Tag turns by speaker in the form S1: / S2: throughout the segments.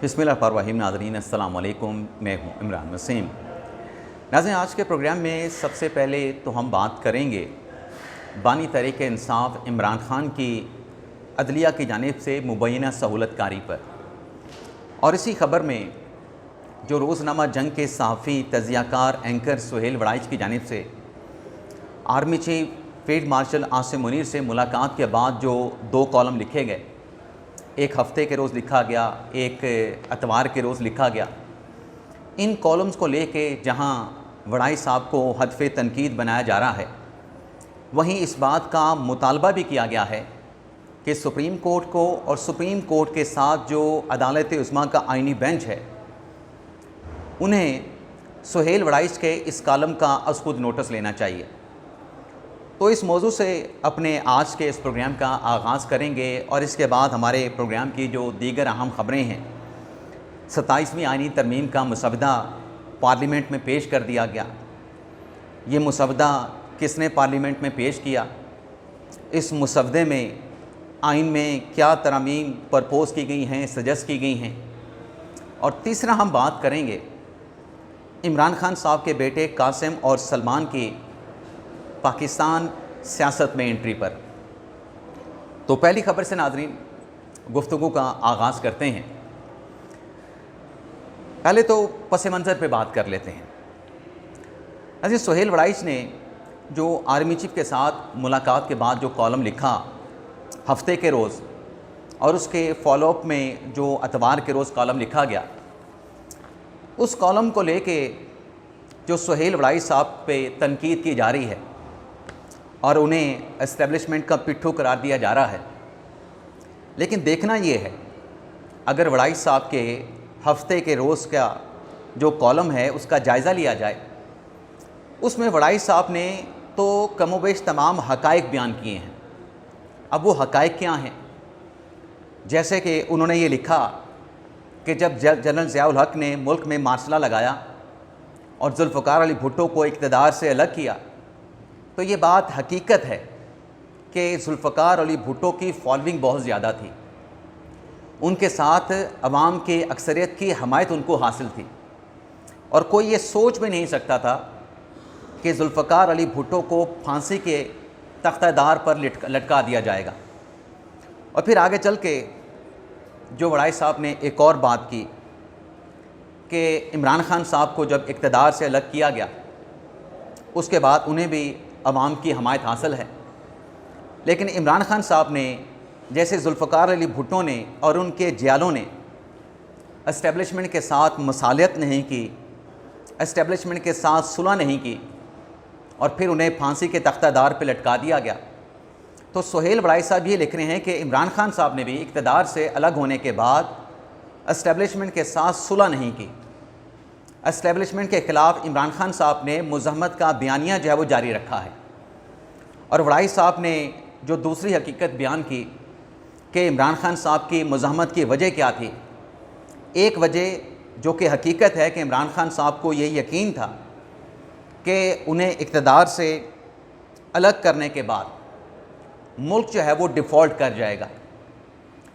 S1: बिस्मिल्लाहिर्रहमानिर्रहीम। नाज़रीन अस्सलाम वालेकुम, मैं हूँ इमरान वसीम। नाज़रीन, आज के प्रोग्राम में सबसे पहले तो हम बात करेंगे बानी तहरीक इंसाफ इमरान ख़ान की अदलिया की जानिब से मुबैना सहूलतकारी पर, और इसी ख़बर में जो रोज़नामा जंग के सहाफ़ी तज़ियाकार एंकर सुहेल वड़ाइच की जानिब से army chief field marshal Asim Munir से मुलाकात के बाद जो 2 कॉलम लिखे गए, एक हफ़्ते के रोज़ लिखा गया, एक इतवार के रोज़ लिखा गया। इन कॉलम्स को लेके जहां वड़ाई साहब को हदफ़ तनकीद बनाया जा रहा है, वहीं इस बात का मुतालबा भी किया गया है कि सुप्रीम कोर्ट को और सुप्रीम कोर्ट के साथ जो अदालत उस्मा का आइनी बेंच है, उन्हें सुहेल वड़ाइच के इस कॉलम का अज़ खुद नोटिस लेना चाहिए। तो इस मौजू से अपने आज के इस प्रोग्राम का आगाज़ करेंगे और इसके बाद हमारे प्रोग्राम की जो दीगर अहम ख़बरें हैं। 27वीं आइनी तरमीम का मसवदा पार्लियामेंट में पेश कर दिया गया। ये मसवदा किसने पार्लियामेंट में पेश किया, इस मसवदे में आइन में क्या तरमीम प्रपोज़ की गई हैं, सजेस्ट की गई हैं। और तीसरा हम बात करेंगे इमरान ख़ान साहब के बेटे कासिम और सलमान की पाकिस्तान सियासत में एंट्री पर। तो पहली ख़बर से नाज़रीन गुफ्तगू का आगाज़ करते हैं। पहले तो पस मंज़र पे बात कर लेते हैं। अजीज़, सुहेल वड़ाइच ने जो आर्मी चीफ के साथ मुलाकात के बाद जो कॉलम लिखा हफ़्ते के रोज़, और उसके फॉलोअप में जो इतवार के रोज़ कॉलम लिखा गया, उस कॉलम को लेके जो सुहेल वड़ाइच साहब पे तनकीद की जा रही है और उन्हें एस्टेब्लिशमेंट का पिट्ठू करार दिया जा रहा है। लेकिन देखना ये है, अगर वड़ाइच साहब के हफ़्ते के रोज़ का जो कॉलम है उसका जायज़ा लिया जाए, उसमें वड़ाइच साहब ने तो कमोबेश तमाम हक़ाइक़ बयान किए हैं। अब वो हक़ाइक़ क्या हैं? जैसे कि उन्होंने ये लिखा कि जब जनरल ज़ियाउल हक़ ने मुल्क में मार्शल लॉ लगाया और जुल्फ़िकार अली भुट्टो को इक़्तिदार से अलग किया, तो ये बात हकीकत है कि जुल्फ़िकार अली भुट्टो की फॉलोइंग बहुत ज़्यादा थी, उनके साथ अवाम के अक्सरियत की हमायत उनको हासिल थी, और कोई ये सोच भी नहीं सकता था कि जुल्फ़िकार अली भुट्टो को फांसी के तख्तादार पर लटका दिया जाएगा। और फिर आगे चल के जो वड़ाइच साहब ने एक और बात की कि इमरान ख़ान साहब को जब इक़्तिदार से अलग किया गया, उसके बाद उन्हें भी अवाम की हमायत हासिल है। लेकिन इमरान ख़ान साहब ने, जैसे जुल्फ़िकार अली भुट्टो ने और उनके जियालों ने एस्टेब्लिशमेंट के साथ मसालियत नहीं की, एस्टेब्लिशमेंट के साथ सुलह नहीं की, और फिर उन्हें फांसी के तख्तादार पर लटका दिया गया। तो सुहेल वड़ाइच साहब ये लिख रहे हैं कि इमरान ख़ान साहब ने भी इक़्तिदार से अलग होने के बाद एस्टेब्लिशमेंट के साथ सुलह नहीं की। एस्टेब्लिशमेंट के ख़िलाफ़ इमरान ख़ान साहब ने मुज़म्मत का बयानिया जो है वो जारी रखा है। और वड़ाइच साहब ने जो दूसरी हकीकत बयान की कि इमरान ख़ान साहब की मुज़म्मत की वजह क्या थी, एक वजह जो कि हकीकत है कि इमरान ख़ान साहब को ये यकीन था कि उन्हें इक़्तिदार से अलग करने के बाद मुल्क जो है वो डिफ़ॉल्ट कर जाएगा।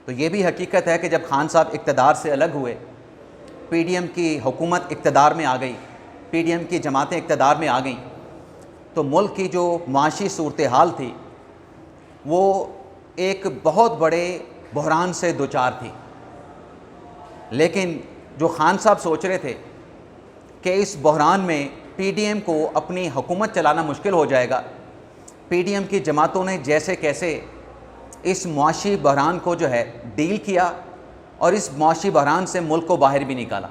S1: तो ये भी हकीकत है कि जब खान साहब इक़्तिदार से अलग हुए, पीडीएम की हुकूमत इक़्तिदार में आ गई, पीडीएम की जमातें इक़्तिदार में आ गईं, तो मुल्क की जो माशी सूरत हाल थी वो एक बहुत बड़े बहरान से दोचार थी। लेकिन जो खान साहब सोच रहे थे कि इस बहरान में पीडीएम को अपनी हुकूमत चलाना मुश्किल हो जाएगा, पीडीएम की जमातों ने जैसे कैसे इस मुआशी बहरान को जो है डील किया और इस मुआशी बहरान से मुल्क को बाहर भी निकाला।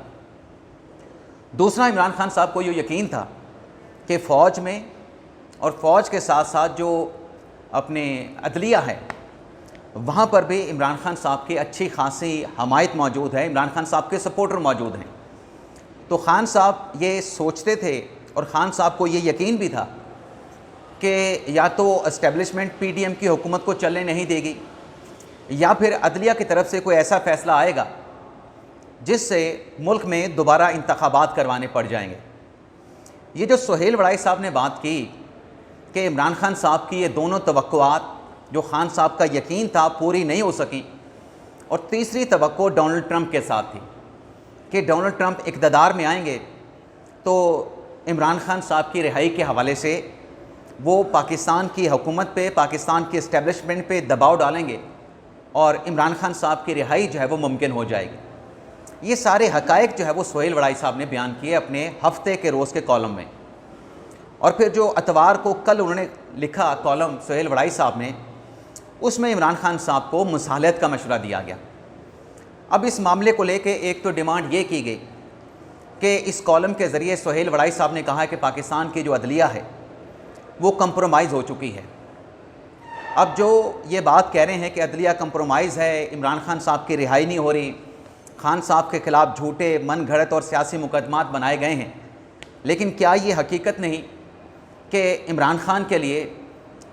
S1: दूसरा, इमरान ख़ान साहब को ये यकीन था कि फ़ौज में और फ़ौज के साथ साथ जो अपने अदलिया है, वहाँ पर भी इमरान ख़ान साहब की अच्छी खासी हमायत मौजूद है, इमरान ख़ान साहब के सपोर्टर मौजूद हैं। तो ख़ान साहब ये सोचते थे और ख़ान साहब को ये यकीन भी था कि या तो एस्टेब्लिशमेंट पीडीएम की हुकूमत को चलने नहीं देगी, या फिर अदलिया की तरफ से कोई ऐसा फ़ैसला आएगा जिससे मुल्क में दोबारा इंतखाबात करवाने पड़ जाएंगे। ये जो सुहेल वड़ाइच साहब ने बात की कि इमरान ख़ान साहब की ये दोनों तवक्कुआत जो ख़ान साहब का यकीन था पूरी नहीं हो सकी, और तीसरी तवक्को डोनाल्ड ट्रंप के साथ थी। कि डोनाल्ड ट्रंप इक़्तिदार में आएंगे तो इमरान खान साहब की रिहाई के हवाले से वो पाकिस्तान की हुकूमत पे, पाकिस्तान की इस्टेब्लिशमेंट पे दबाव डालेंगे और इमरान खान साहब की रिहाई जो है वो मुमकिन हो जाएगी। ये सारे हक़ाइक़ जो है वो सोहेल वड़ाई साहब ने बयान किए अपने हफ्ते के रोज़ के कॉलम में। और फिर जो अतवार को कल उन्होंने लिखा कॉलम सोहेल वड़ाई साहब ने, उसमें इमरान खान साहब को मुसालहत का मशवरा दिया गया। अब इस मामले को लेके एक तो डिमांड ये की गई कि इस कॉलम के ज़रिए सोहेल वड़ाई साहब ने कहा कि पाकिस्तान की जो अदलिया है वो कंप्रोमाइज़ हो चुकी है। अब जो ये बात कह रहे हैं कि अदलिया कंप्रोमाइज़ है, इमरान खान साहब की रिहाई नहीं हो रही, खान साहब के ख़िलाफ़ झूठे मन घड़त और सियासी मुकदमात बनाए गए हैं, लेकिन क्या ये हकीकत नहीं कि इमरान खान के लिए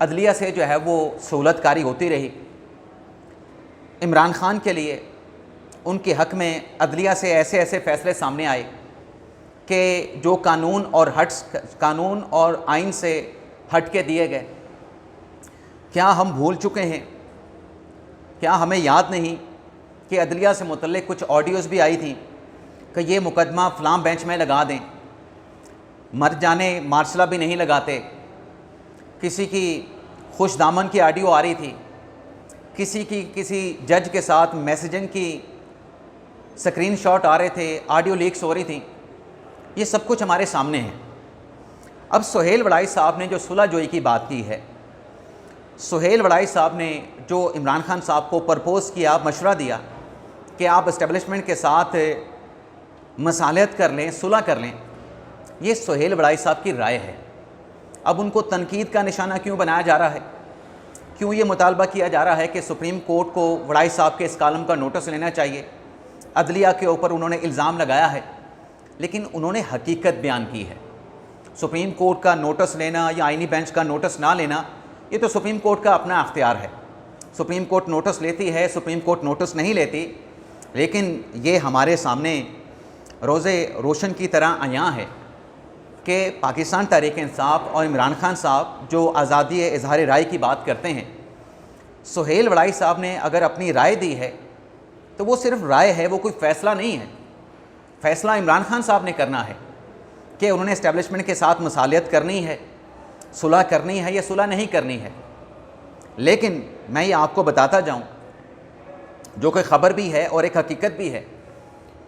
S1: अदलिया से जो है वो सहूलतकारी होती रही? इमरान खान के लिए उनके हक़ में अदलिया से ऐसे ऐसे फ़ैसले सामने आए कि जो कानून और आइन से हट के दिए गए। क्या हम भूल चुके हैं? क्या हमें याद नहीं कि अदलिया से मुतल्लिक़ कुछ ऑडियोज़ भी आई थी कि ये मुकदमा फ़लाँ बेंच में लगा दें, मर जाने मार्शला भी नहीं लगाते। किसी की खुश दामन की ऑडियो आ रही थी, किसी जज के साथ मैसेजिंग की स्क्रीनशॉट आ रहे थे, ऑडियो लीक्स हो रही थी। ये सब कुछ हमारे सामने है। अब सोहेल वड़ाई साहब ने जो सुलह जोई की बात की है, सोहेल वड़ाई साहब ने जो इमरान खान साहब को प्रपोज़ किया, मशवरा दिया कि आप इस्टेब्लिशमेंट के साथ मसालहत कर लें, सुलह कर लें, ये सोहेल वड़ाई साहब की राय है। अब उनको तनकीद का निशाना क्यों बनाया जा रहा है? क्यों ये मुतालबा किया जा रहा है कि सुप्रीम कोर्ट को वड़ाई साहब के इस कालम का नोटिस लेना चाहिए? अदलिया के ऊपर उन्होंने इल्ज़ाम लगाया है, लेकिन उन्होंने हकीकत बयान की है। सुप्रीम कोर्ट का नोटिस लेना या आइनी बेंच का नोटिस ना लेना, ये तो सुप्रीम कोर्ट का अपना अख्तियार है। सुप्रीम कोर्ट नोटिस लेती है, सुप्रीम कोर्ट नोटिस नहीं लेती, लेकिन ये हमारे सामने रोज़े रोशन की तरह आया है कि पाकिस्तान तहरीक इंसाफ और इमरान खान साहब जो आज़ादी इजहार राय की बात करते हैं, सोहेल वड़ाई साहब ने अगर अपनी राय दी है तो वो सिर्फ राय है, वो कोई फ़ैसला नहीं है। फ़ैसला इमरान खान साहब ने करना है कि उन्होंने इस्टेब्लिशमेंट के साथ मसालियत करनी है, सुलह करनी है या सुलह नहीं करनी है। लेकिन मैं ये आपको बताता जाऊँ, जो कि ख़बर भी है और एक हकीकत भी है,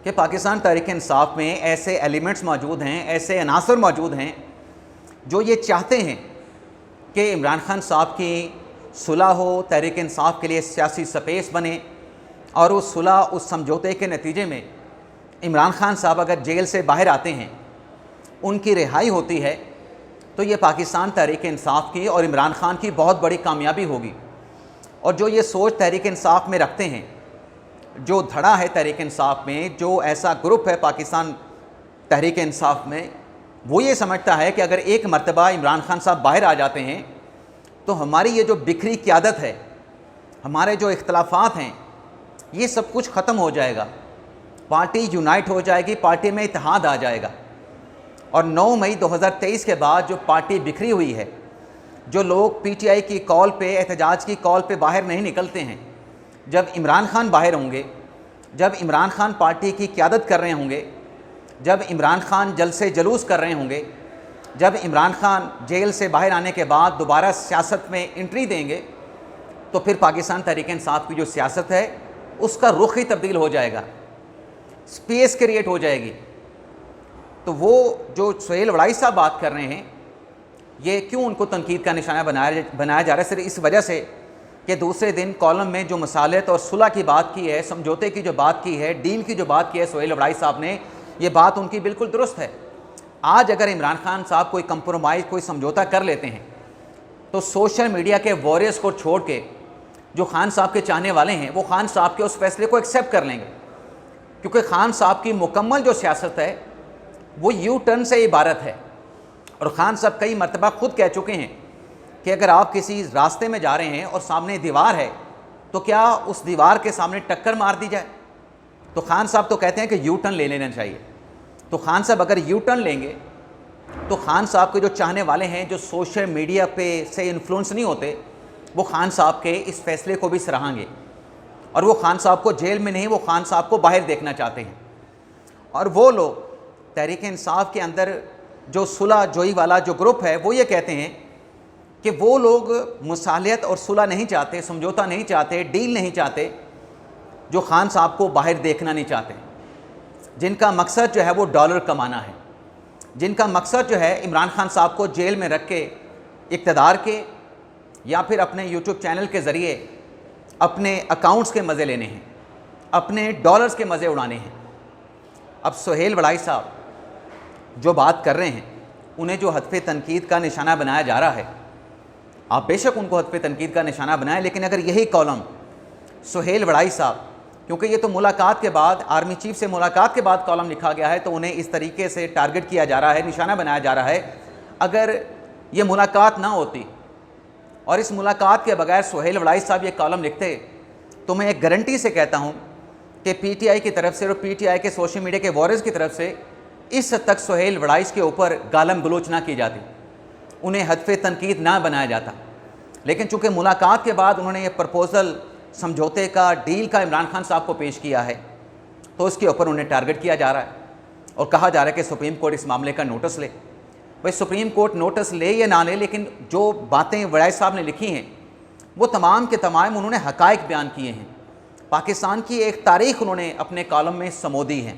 S1: कि पाकिस्तान तहरीक इंसाफ में ऐसे एलिमेंट्स मौजूद हैं, ऐसे अनासर मौजूद हैं जो ये चाहते हैं कि इमरान खान साहब की सुलह हो, तहरीक इंसाफ के लिए सियासी स्पेस बने, और उस सुलह, उस समझौते के नतीजे में इमरान खान साहब अगर जेल से बाहर आते हैं, उनकी रिहाई होती है, तो ये पाकिस्तान तहरीक इंसाफ की और इमरान खान की बहुत बड़ी कामयाबी होगी। और जो ये सोच तहरीक इंसाफ में रखते हैं, जो धड़ा है तहरीक इंसाफ में, जो ऐसा ग्रुप है पाकिस्तान तहरीक इंसाफ में, वो ये समझता है कि अगर एक मरतबा इमरान खान साहब बाहर आ जाते हैं तो हमारी ये जो बिखरी क़यादत है, हमारे जो इख्तलाफात हैं, ये सब कुछ ख़त्म हो जाएगा, पार्टी यूनाइट हो जाएगी, पार्टी में इत्तेहाद आ जाएगा। और 9 मई 2023 के बाद जो पार्टी बिखरी हुई है, जो लोग पीटीआई की कॉल पे, एहतजाज की कॉल पे बाहर नहीं निकलते हैं, जब इमरान खान बाहर होंगे, जब इमरान खान पार्टी की क़यादत कर रहे होंगे, जब इमरान खान जलसे जुलूस कर रहे होंगे, जब इमरान खान जेल से बाहर आने के बाद दोबारा सियासत में एंट्री देंगे, तो फिर पाकिस्तान तहरीक इंसाफ की जो सियासत है उसका रुख ही तब्दील हो जाएगा, स्पेस क्रिएट हो जाएगी। तो वो जो सोहेल वड़ाई साहब बात कर रहे हैं, ये क्यों उनको तनकीद का निशाना बनाया जा रहा है? सिर्फ इस वजह से कि दूसरे दिन कॉलम में जो मसालहत और सुलह की बात की है, समझौते की जो बात की है, डील की जो बात की है सोहेल वड़ाई साहब ने, ये बात उनकी बिल्कुल दुरुस्त है। आज अगर इमरान खान साहब कोई कंप्रोमाइज़, कोई समझौता कर लेते हैं, तो सोशल मीडिया के वॉरियर्स को छोड़ के जो खान साहब के चाहने वाले हैं, वो खान साहब के उस फैसले को एक्सेप्ट कर लेंगे, क्योंकि खान साहब की मुकम्मल जो सियासत है वो यू टर्न से इबारत है। और खान साहब कई मरतबा खुद कह चुके हैं कि अगर आप किसी रास्ते में जा रहे हैं और सामने दीवार है, तो क्या उस दीवार के सामने टक्कर मार दी जाए? तो खान साहब तो कहते हैं कि यू टर्न ले लेना चाहिए। तो खान साहब अगर यू टर्न लेंगे, तो खान साहब के जो चाहने वाले हैं, जो सोशल मीडिया पे से इन्फ्लुएंस नहीं होते, वो खान साहब के इस फैसले को भी सराहेंगे, और वो खान साहब को जेल में नहीं, वो खान साहब को बाहर देखना चाहते हैं। और वो लोग तहरीक इंसाफ के अंदर जो सुलह जोई वाला जो ग्रुप है वो ये कहते हैं कि वो लोग मुसालियत और सुलह नहीं चाहते, समझौता नहीं चाहते, डील नहीं चाहते, जो खान साहब को बाहर देखना नहीं चाहते, जिनका मकसद जो है वो डॉलर कमाना है, जिनका मकसद जो है इमरान खान साहब को जेल में रख के इक़्तिदार के या फिर अपने यूट्यूब चैनल के ज़रिए अपने अकाउंट्स के मज़े लेने हैं, अपने डॉलर्स के मज़े उड़ाने हैं। अब सुहेल वड़ाई साहब जो बात कर रहे हैं, उन्हें जो हत्फ़े तनकीद का निशाना बनाया जा रहा है, आप बेशक उनको हत्फ़े तनकीद का निशाना बनाएं, लेकिन अगर यही कॉलम सुहेल वड़ाई साहब, क्योंकि ये तो मुलाकात के बाद, आर्मी चीफ से मुलाकात के बाद कॉलम लिखा गया है, तो उन्हें इस तरीके से टारगेट किया जा रहा है, निशाना बनाया जा रहा है। अगर ये मुलाकात ना होती और इस मुलाकात के बगैर सुहेल वड़ाई साहब ये कॉलम लिखते, तो मैं एक गारंटी से कहता हूँ कि पीटीआई की तरफ से और पीटीआई के सोशल मीडिया के वॉरियर्स की तरफ से इस हद तक सुहेल वड़ाइश के ऊपर गालम गलोच ना की जाती, उन्हें हदफ़े तनकीद ना बनाया जाता। लेकिन चूँकि मुलाकात के बाद उन्होंने ये प्रपोज़ल समझौते का, डील का इमरान खान साहब को पेश किया है, तो उसके ऊपर उन्हें टारगेट किया जा रहा है और कहा जा रहा है कि सुप्रीम कोर्ट इस मामले का नोटिस ले। भाई सुप्रीम कोर्ट नोटिस ले या ना ले, लेकिन जो बातें वड़ाइश साहब ने लिखी हैं वो तमाम के तमाम उन्होंने हक़ाइक़ बयान किए हैं, पाकिस्तान की एक तारीख़ उन्होंने अपने कॉलम में समोदी हैं।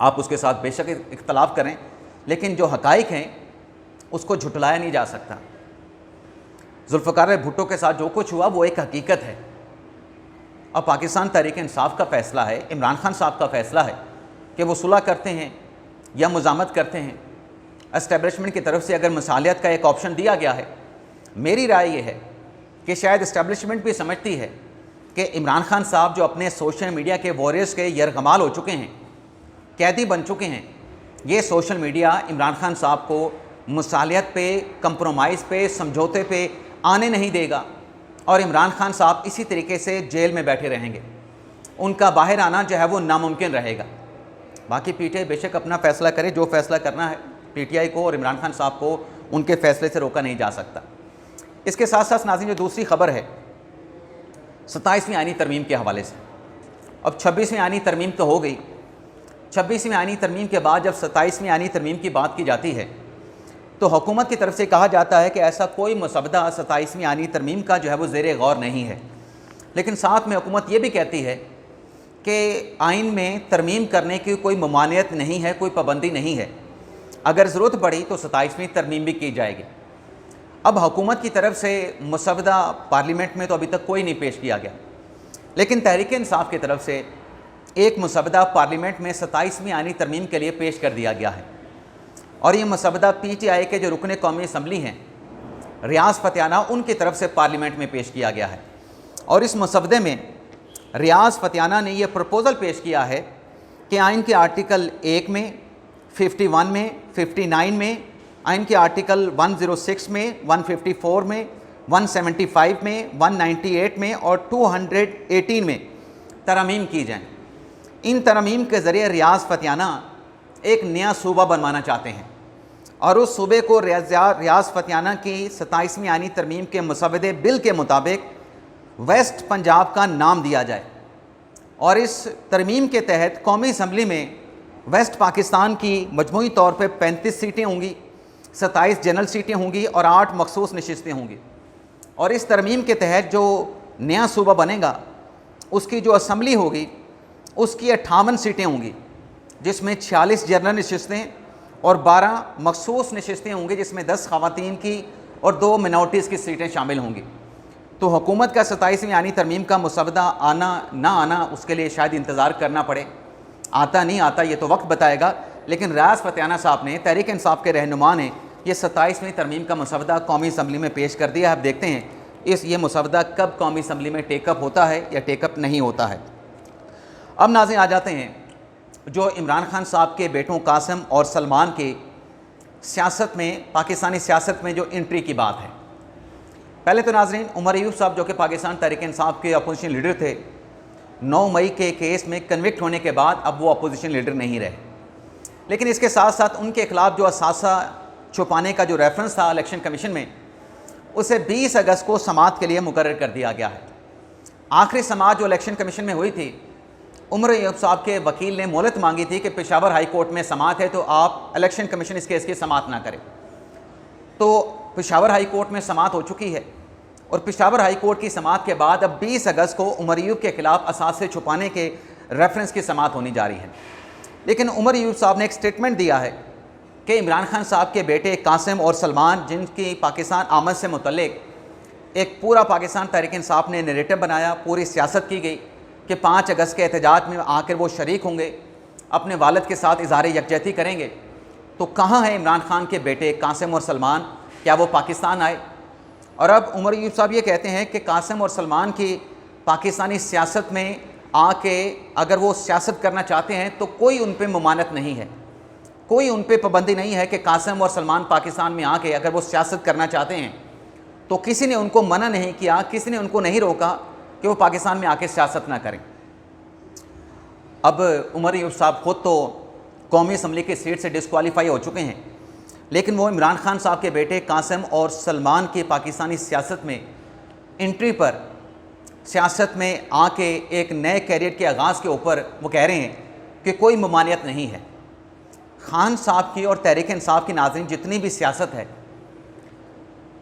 S1: आप उसके साथ बेशक इख्तलाफ करें, लेकिन जो हक़ाइक़ हैं उसको झुटलाया नहीं जा सकता। जुल्फ़िकार भुट्टो के साथ जो कुछ हुआ वो एक हकीकत है। अब पाकिस्तान तहरीक इंसाफ का फ़ैसला है, इमरान खान साहब का फ़ैसला है कि वो सुलह करते हैं या मुज़ामत करते हैं। एस्टेब्लिशमेंट की तरफ से अगर मसालियत का एक ऑप्शन दिया गया है, मेरी राय ये है कि शायद एस्टेब्लिशमेंट भी समझती है कि इमरान खान साहब जो अपने सोशल मीडिया के वॉरियर्स के यरगमाल हो चुके हैं, कैदी बन चुके हैं, ये सोशल मीडिया इमरान खान साहब को मसालियत पे, कंप्रोमाइज़ पे, समझौते पे आने नहीं देगा और इमरान खान साहब इसी तरीके से जेल में बैठे रहेंगे। उनका बाहर आना जो है वो नामुमकिन रहेगा। बाकी पीटीआई बेशक अपना फ़ैसला करे, जो फ़ैसला करना है पीटीआई को और इमरान खान साहब को उनके फ़ैसले से रोका नहीं जा सकता। इसके साथ साथ नाज़रीन, जो दूसरी खबर है 27वीं आईनी तरमीम के हवाले से, अब 26वीं आईनी तरमीम तो हो गई, 26वीं आईनी तरमीम के बाद जब 27वीं आईनी तरमीम की बात की जाती है तो हुकूमत की तरफ से कहा जाता है कि ऐसा कोई मसवदा 27वीं आईनी तरमीम का जो है वो ज़ेरे गौर नहीं है। लेकिन साथ में हुकूमत ये भी कहती है कि आइन में तरमीम करने की कोई ममानियत नहीं है, कोई पाबंदी नहीं है, अगर ज़रूरत पड़ी तो 27वीं तरमीम भी की जाएगी। अब हुकूमत की तरफ से मसवदा पार्लियामेंट में तो अभी तक कोई नहीं पेश किया गया, लेकिन तहरीक इंसाफ की तरफ से एक मसवदा पार्लियामेंट में 27वीं आईनी तरमीम के लिए पेश कर दिया गया है और ये मसवदा पीटीआई के जो रुकने कौमी असम्बली हैं रियाज फतियाना, उनकी तरफ से पार्लियामेंट में पेश किया गया है। और इस मसवदे में रियाज फतियाना ने यह प्रपोज़ल पेश किया है कि आइन के आर्टिकल 1 में, 51 में, 59 में, आइन के आर्टिकल 106 में, 154 में, 175 में, 198 में और 218 में तरमीम की जाएँ। इन तरमीम के ज़रिए रियाज फतियाना एक नया सूबा बनवाना चाहते हैं और उस सूबे को रियाज फतियाना की 27वीं आईनी तरमीम के मसवदे बिल के मुताबिक वेस्ट पंजाब का नाम दिया जाए और इस तरमीम के तहत कौमी असम्बली में वेस्ट पाकिस्तान की मजमूई तौर पर 35 सीटें होंगी, 27 जनरल सीटें होंगी और 8 मखसूस नशिस्तें होंगी। और इस तरमीम के तहत जो नया सूबा बनेगा उसकी जो असम्बली होगी उसकी 58 सीटें होंगी, जिसमें 46 जनरल नशिस्तें और 12 मखसूस नशिस्तें होंगी, जिसमें 10 ख़वातीन की और 2 मिनॉरिटीज़ की सीटें शामिल होंगी। तो हुकूमत का 27वीं आईनी तरमीम का मसवदा आना ना आना उसके लिए शायद इंतज़ार करना पड़े, आता नहीं आता ये तो वक्त बताएगा। लेकिन रियाज फतियाना साहब ने, तहरीक इंसाफ के रहनुमा ने, ये 27वीं तरमीम का मसवदा कौमी असम्बली में पेश कर दिया है। अब देखते हैं ये मसवदा कब कौमी असम्बली में टेकअप होता है या टेकअप नहीं होता है। अब नाज़रीन आ जाते हैं जो इमरान खान साहब के बेटों कासिम और सलमान के सियासत में, पाकिस्तानी सियासत में जो एंट्री की बात है। पहले तो नाज़रीन उमर अयूब साहब जो कि पाकिस्तान तहरीक इंसाफ के अपोजिशन लीडर थे, 9 मई के केस में कन्विक्ट होने के बाद अब वो अपोजिशन लीडर नहीं रहे। लेकिन इसके साथ साथ उनके खिलाफ जो असासा छुपाने का जो रेफरेंस था इलेक्शन कमीशन में, उसे 20 अगस्त को समाअत के लिए मुकर्रर कर दिया गया है। आखिरी समाअत जो इलेक्शन कमीशन में हुई थी उमर अय्यूब साहब के वकील ने मोहलत मांगी थी कि पेशावर हाई कोर्ट में समाअत है तो आप इलेक्शन कमीशन इस केस की समाअत ना करें। तो पेशावर हाई कोर्ट में समाअत हो चुकी है और पेशावर हाई कोर्ट की समाअत के बाद अब 20 अगस्त को उमर अय्यूब के खिलाफ असासे छुपाने के रेफरेंस की समाअत होनी जा रही है। लेकिन उमर अय्यूब साहब ने एक स्टेटमेंट दिया है कि इमरान खान साहब के बेटे कासिम और सलमान, जिनकी पाकिस्तान आमद से मुतल्लिक एक पूरा पाकिस्तान तहरीक इंसाफ ने नैरेटिव बनाया, पूरी सियासत की गई कि 5 अगस्त के एहतजाज में आकर वो शरीक होंगे, अपने वालिद के साथ इज़हार यकजहती करेंगे। तो कहाँ है इमरान खान के बेटे कासिम और सलमान? क्या वो पाकिस्तान आए? और अब उमर अय्यूब साहब ये कहते हैं कि कासिम और सलमान की पाकिस्तानी सियासत में आके अगर वो सियासत करना चाहते हैं तो कोई उन पर ममानत नहीं है, कोई उन पर पाबंदी नहीं है कि कासिम और सलमान पाकिस्तान में आके अगर वो सियासत करना चाहते हैं तो किसी ने उनको मना नहीं किया, किसी ने उनको नहीं रोका कि वो पाकिस्तान में आके सियासत ना करें। अब उमर अय्यूब साहब ख़ुद तो कौमी असम्बली की सीट से डिस्क्वालीफाई हो चुके हैं, लेकिन वो इमरान खान साहब के बेटे कासिम और सलमान की पाकिस्तानी सियासत में एंट्री पर, सियासत में आके एक नए कैरियर के आगाज़ के ऊपर वो कह रहे हैं कि कोई ममानियत नहीं है। खान साहब की और तहरीक इंसाफ की नाज़रीन जितनी भी सियासत है,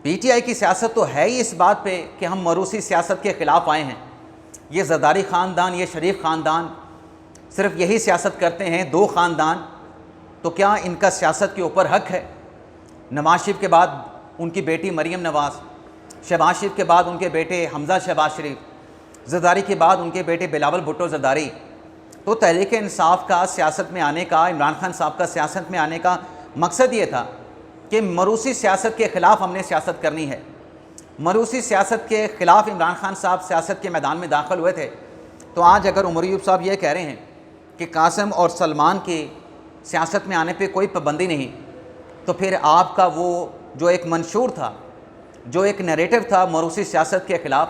S1: पीटीआई की सियासत तो है ही इस बात पे कि हम मरूसी सियासत के ख़िलाफ़ आए हैं। ये ज़रदारी ख़ानदान, ये शरीफ ख़ानदान सिर्फ यही सियासत करते हैं, 2 ख़ानदान, तो क्या इनका सियासत के ऊपर हक़ है? नवाज शरीफ के बाद उनकी बेटी मरीम नवाज़, शहबाज शरीफ के बाद उनके बेटे हमज़ा शहबाज शरीफ, ज़रदारी के बाद उनके बेटे बिलावल भुट्टो ज़रदारी। तो तहरीक इंसाफ का सियासत में आने का, इमरान खान साहब का सियासत में आने का मकसद ये था कि मरूसी सियासत के ख़िलाफ़ हमने सियासत करनी है। मरूसी सियासत के ख़िलाफ़ इमरान खान साहब सियासत के मैदान में दाखिल हुए थे। तो आज अगर उमर अय्यूब साहब ये कह रहे हैं कि कासिम और सलमान की सियासत में आने पे कोई पाबंदी नहीं, तो फिर आपका वो जो एक मंशूर था, जो एक नैरेटिव था मरूसी सियासत के ख़िलाफ़,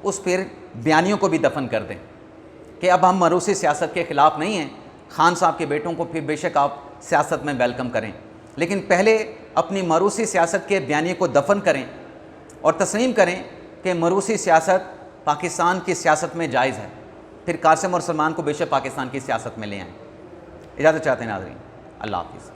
S1: उस फिर बयानियों को भी दफन कर दें कि अब हम मरूसी सियासत के ख़िलाफ़ नहीं हैं। खान साहब के बेटों को फिर बेशक आप सियासत में वेलकम करें, लेकिन पहले अपनी मरूसी सियासत के बयानियों को दफन करें और तस्लीम करें कि मरूसी सियासत पाकिस्तान की सियासत में जायज़ है। फिर कासिम और सलमान को बेशक पाकिस्तान की सियासत में ले आएँ। इजाज़त चाहते हैं नाज़रीन, अल्लाह हाफ़िज़।